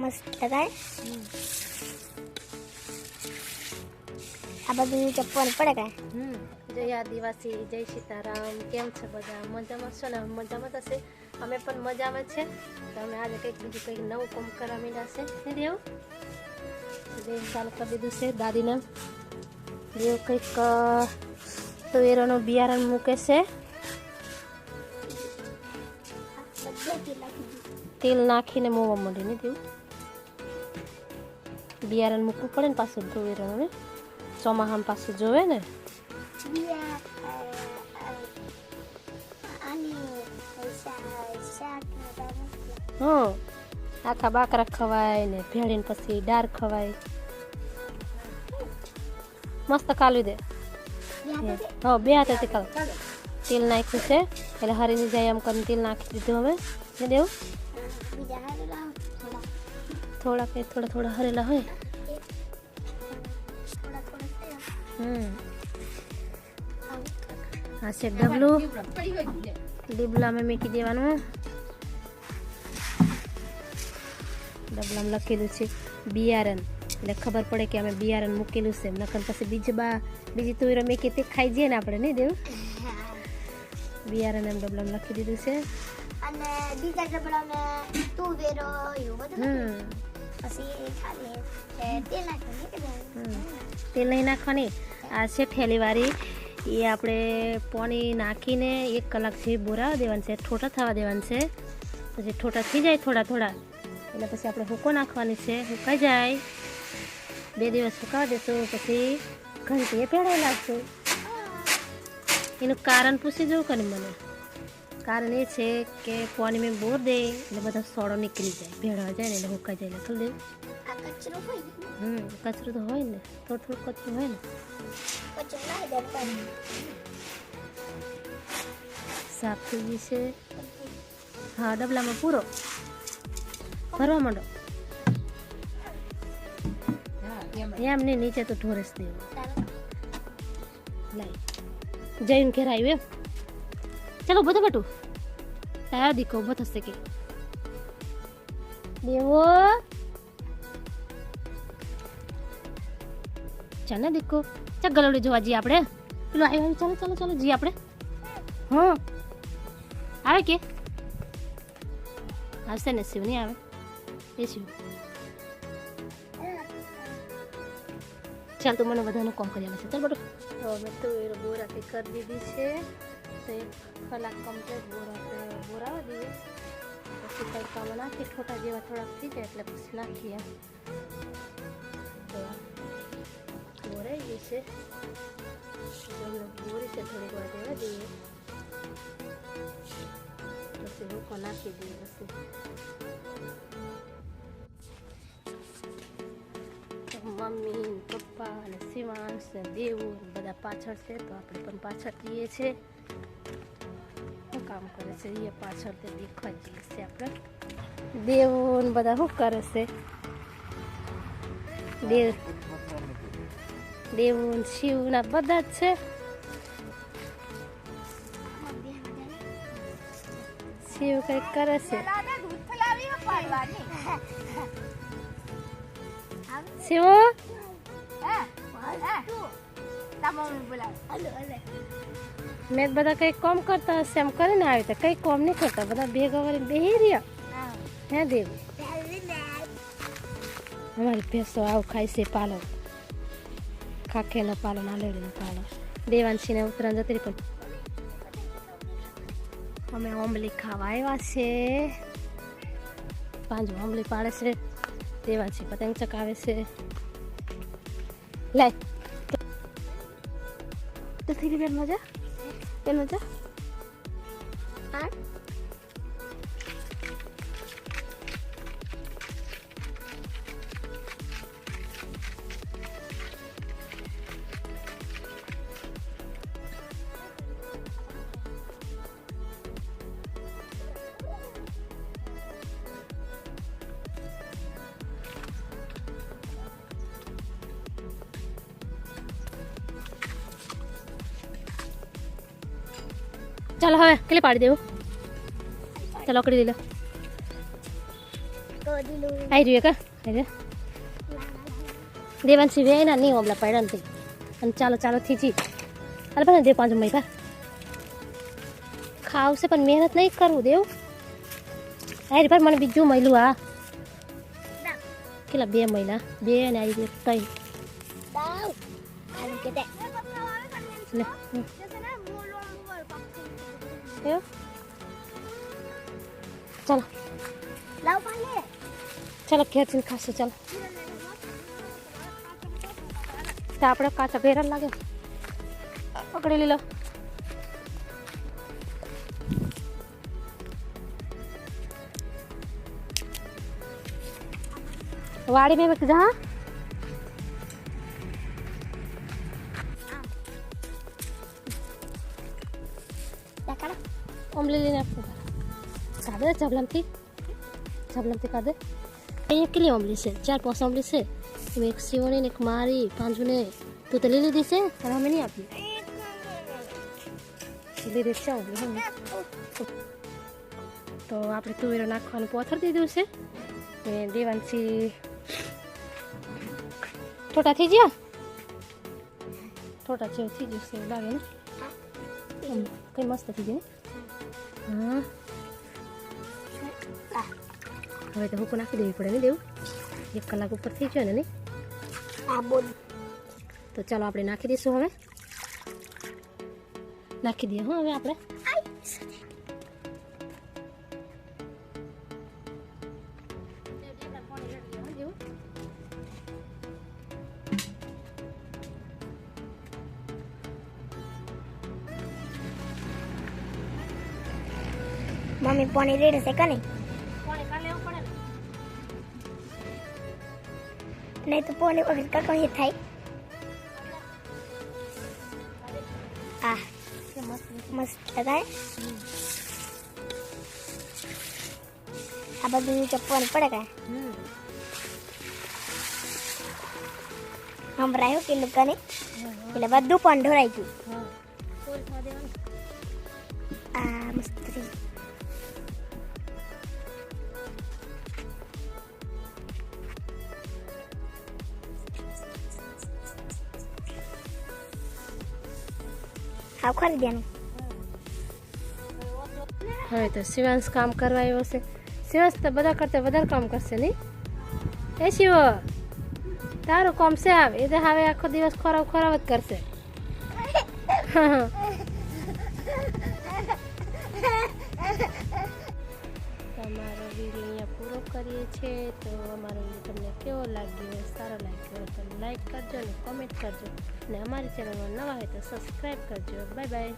મસ્ત થાય આ બધું ચપ્પલ પડે કાંઈ જય આદિવાસી જય સીતારામ કેમ છે બધા મજામાં છો ને મજામાં થશે અમે પણ મજામાં છે તો અમે આજે કંઈક બીજું કંઈક નવું કામ કરવા માંડ્યા છે નથી એવું દેવ ચાલુ કરી દીધું છે દાદીને દેવ કંઈક તુવેરોનું બિયારણ મૂકે છે તેલ નાખીને મોવા માંડી ને તેવું બિયારણ મૂકવું પડે ને પાછું તુવેરોનું ને ચોમાહામાં પાછું જોવે ને હા આખા બાકરા ખવાય ને ભેળીને પછી ડાર ખવાય મસ્ત કાલવી દે હા બે હાથેથી કાલ તેલ નાખ્યું છે એટલે હરીની જાય એમ કરીને તેલ નાખી દીધું હવે ને દેવું થોડા કે થોડા હરેલા હોય આ છે ડબલું ડીબલામાં મૂકી દેવાનું ડબલામાં લખેલું છે બિયારણ એટલે ખબર પડે કે અમે બિયારણ મૂકેલું છે નકર પછી બીજી તુવેરો મેકી તે ખાઈ જઈએ ને આપણે નહીં દેવું બિયારણ એમ ડબલામાં લખી દીધું છે અને બીજા ડબલામાં તુવેરો એવું બધું પછી ખાલી તેલ નાખવાનું તેલ નહીં નાખવાની આ છે ઠેલીવાળી એ આપણે પાણી નાખીને 1 કલાક જેવી બોરાવા દેવાનું છે ઠોટા થવા દેવાનું છે પછી ઠોટા થઈ જાય થોડા એટલે પછી આપણે હુકો નાખવાની છે હુકાઈ જાય 2 દિવસ સુકાવા દેશું પછી ઘંટીએ પેડાઈ લાગશું એનું કારણ પૂછી જવું કે મને કારણ એ છે કે પાણી મેં બોર દે એટલે બધા સોડો નીકળી જાય ભેળવા જાય ને એટલે હુકાઈ જાય એટલે ખરી કચરો તો હોય ને થોડું કચરું હોય ને સાફ થઈ ગઈ છે હા ડબલામાં પૂરો ભરવા માંડો એમ નહીં નીચે તો ઢોરસ દેવું લાઈ જઈને ઘેર આવ્યું એમ ચાલો બધો બટું તારા દીકો ઉભો થશે કે દેવો ચાલ ને દીકો ચાલ ગલોડી જોવા જઈએ આપણે પેલું આવ્યું ચાલો જઈએ આપણે હા આવે કે આવશે ને શિવ નહીં આવે એ શિવ ચાલ તું મને બધાનું કામ કરી આવે છે ચાલ બટું તો મેં તો એ બોરાથી કરી દીધી છે તો 1 કલાક કમ્પ્લીટ બોરાવા દઈએ પછી તડકામાં નાખી ઠોટા જેવા થોડાક થઈ જાય એટલે પછી નાખીએ તો બોરાઈ ગઈ છે બોરી છે થોડીક વાર દેવા દઈએ પછી રૂકો નાખી દઈએ પછી મમ્મી પપ્પા અને શિવાંશ ને દેવું બધા પાછળ છે તો આપણે પણ પાછળ જઈએ છીએ શું કામ કરે છે એ પાછળ તે દેખવા જઈએ છીએ આપણે દેવું બધા શું કરે છે દેવું શિવના બધા જ છે શિવ કંઈક કરે છે શિવ મેં બધા કંઈક કામ કરતા હશે એમ કરીને આવી તો કંઈ કામ નહીં કરતા બધા ભેગા વળી બેહી રહ્યા હે દેવ અમારી ભેંસો આવું ખાય છે પાલો ખાખેનો પાલો નાલેડીનો પાલો દેવાંશીને ઉત્તરાયણ જતી પણ અમે ઓમલી ખાવા આવ્યા છે 5 ઓમલી પાડે છે દેવાંશી પતંગ ચકાવે છે લાય તો થઈ ગઈ મજા હા ચાલો હવે કેટલી પાડી દેવું ચાલો કડી લે તો દીલું આવી રહ્યું કા આવી દેવાંશી વે ના નહીં ઓમલા પડ્યા નથી અને ચાલો ચાલો થીજી અરે પણ દે 5 મહિના ખાવશે પણ મહેનત નહીં કરવું દેવું અરે પણ મને બીજું મળ્યું આ કેટલા 2 મહિના 2 ને આવી 3 દાવ આલુ કે દે લે એવું ચાલો લાવ પાલે ચાલો ઘેર જઈને ખાશું ચાલો તો આપણે કાચા ભેરા લાગે પકડી લીલો वाड़ी में जहाँ ओमली लेने कादे जबलम थी कादे एक के लिए ओमली से 4-5 ओमली से एक सिवनी एक मारी 5 ने तू तो ले ली दी से और हमें नहीं आती ले देखा ओमली हम तो आपने तू मेरा नाक खाने पौधर दे दे उसे देवांशी छोटा थी जिया छोटा थी जैसे लागे ना कई मस्त थी जी हाँ હવે તો હુકુ નાખી દેવી પડે ને દેવું 1 કલાક ઉપર થઈ ગયો ને આ બોલ તો ચાલો આપણે નાખી દઈશું હવે નાખી દઈએ હા હવે આપણે મમ્મી પાણી રેડે છે કે નહીં નહીં તો પાણી વગર કાંઈ થાય આ મસ્ત લગાય આ બધું નીચે પાણી પડે કાંઈ હમણાં કે લુકાને એટલે બધું પણ ઢોળાઈ ગયું આ મસ્ત થઈ હાવ કરી દેવાનું હવે તો શિવાંશ કામ કરવા આવ્યો છે શિવાંશ તો બધા કરતા વધારે કામ કરશે નહીં એ શિવ તારું કામ છે આવે એ તો હવે આખો દિવસ ખરાબ જ કરશે તમારો વિડીયો અહીંયા પૂરો કરીએ છીએ તો અમારો વિડીયો તમને કેવો લાગ્યો સારો લાગ્યો તો લાઈક કરજો અને કોમેન્ટ કરજો અને અમારી ચેનલમાં નવા હોય તો સબસ્ક્રાઈબ કરજો બાય બાય